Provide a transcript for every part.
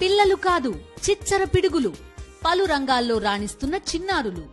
పిల్లలు కాదు చిచ్చర పిడుగులు, పలు రంగాల్లో రాణిస్తున్న చిన్నారులు.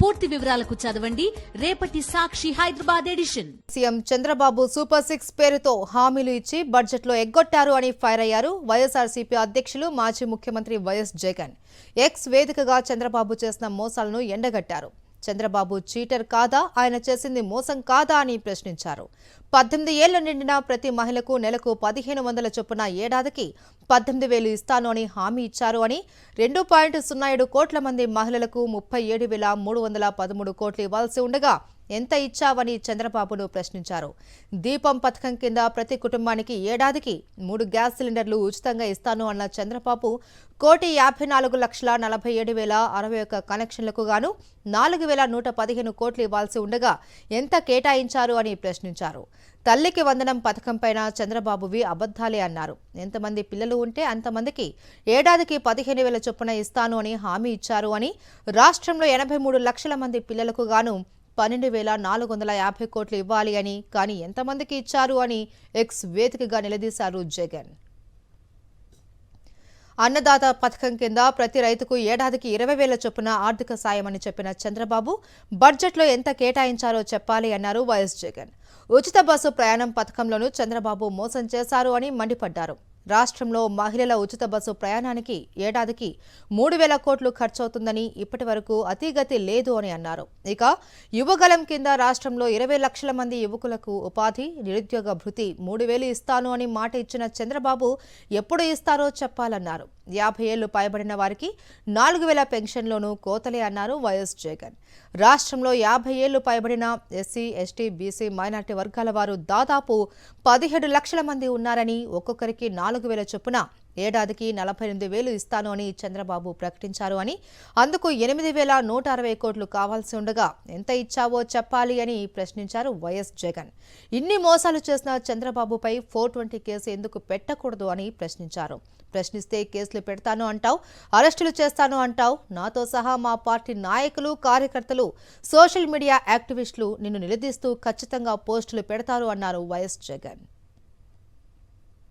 పూర్తి వివరాలకు చదవండి రేపటి Sakshi Hyderabad edition. CM Chandrababu super 6 పేరుతో హామీలు ఇచ్చి బడ్జెట్లో ఎగ్గొట్టారు అని ఫైర్ అయ్యారు వైఎస్ఆర్సీపీ అధ్యక్షులు మాజీ ముఖ్యమంత్రి వైఎస్ జగన్. ఎక్స్ వేదికగా చంద్రబాబు చేసిన మోసాలను ఎండగట్టారు. చంద్రబాబు చీటర్ కాదా, ఆయన చేసింది మోసం కాదా అని ప్రశ్నించారు. 18 ఏళ్లు నిండిన ప్రతి మహిళకు నెలకు 1500 చొప్పున ఏడాదికి 18,000 ఇస్తాను అని హామీ ఇచ్చారు అని, 2.07 కోట్ల మంది మహిళలకు 37,313 కోట్లు ఇవ్వాల్సి ఉండగా ఎంత ఇచ్చావని చంద్రబాబును ప్రశ్నించారు. దీపం పథకం కింద ప్రతి కుటుంబానికి ఏడాదికి 3 గ్యాస్ సిలిండర్లు ఉచితంగా ఇస్తాను అన్న చంద్రబాబు 1,54,47,061 కనెక్షన్లకు గాను 4,115 కోట్లు ఇవ్వాల్సి ఉండగా ఎంత కేటాయించారు అని ప్రశ్నించారు. తల్లికి వందనం పథకంపైన చంద్రబాబువి అబద్ధాలే అన్నారు. ఎంతమంది పిల్లలు ఉంటే అంతమందికి ఏడాదికి 15,000 చొప్పున ఇస్తాను అని హామీ ఇచ్చారు అని, రాష్ట్రంలో 83 లక్షల మంది పిల్లలకు గాను 12,450 కోట్లు ఇవ్వాలి అని, కానీ ఎంతమందికి ఇచ్చారు అని ఎక్స్ వేదికగా నిలదీశారు జగన్. అన్నదాత పథకం కింద ప్రతి రైతుకు ఏడాదికి 20,000 చొప్పున ఆర్థిక సాయమని చెప్పిన చంద్రబాబు బడ్జెట్లో ఎంత కేటాయించారో చెప్పాలి అన్నారు వైఎస్ జగన్. ఉచిత బస్సు ప్రయాణం పథకంలోనూ చంద్రబాబు మోసం చేశారు అని మండిపడ్డారు. రాష్ట్రంలో మహిళల ఉచిత బస్సు ప్రయాణానికి ఏడాదికి 3,000 కోట్లు ఖర్చవుతుందని, ఇప్పటి వరకు అతీగతి లేదు అని అన్నారు. ఇక యువగలం కింద రాష్ట్రంలో 20 లక్షల మంది యువకులకు ఉపాధి, నిరుద్యోగ భృతి 3,000 ఇస్తాను అని మాట ఇచ్చిన చంద్రబాబు ఎప్పుడు ఇస్తారో చెప్పాలన్నారు. 50 ఏళ్లు పైబడిన వారికి 4,000 పెన్షన్లోనూ కోతలే అన్నారు వైఎస్ జగన్. రాష్ట్రంలో 50 ఏళ్లు పైబడిన ఎస్సీ, ఎస్టీ, బీసీ, మైనార్టీ వర్గాల వారు దాదాపు 17 లక్షల మంది ఉన్నారని, ఒక్కొక్కరికి 4,000 చొప్పున ఏడాదికి 48,000 ఇస్తాను అని చంద్రబాబు ప్రకటించారు అని, అందుకు 8,160 కోట్లు కావాల్సి ఉండగా ఎంత ఇచ్చావో చెప్పాలి అని ప్రశ్నించారు వైఎస్ జగన్. ఇన్ని మోసాలు చేసిన చంద్రబాబుపై 420 కేసు ఎందుకు పెట్టకూడదు అని ప్రశ్నించారు. ప్రశ్నిస్తే కేసులు పెడతాను అంటావు, అరెస్టులు చేస్తాను అంటావు, నాతో సహా మా పార్టీ నాయకులు, కార్యకర్తలు, సోషల్ మీడియా యాక్టివిస్టులు నిన్ను నిలదీస్తూ ఖచ్చితంగా పోస్టులు పెడతారు అన్నారు వైఎస్ జగన్.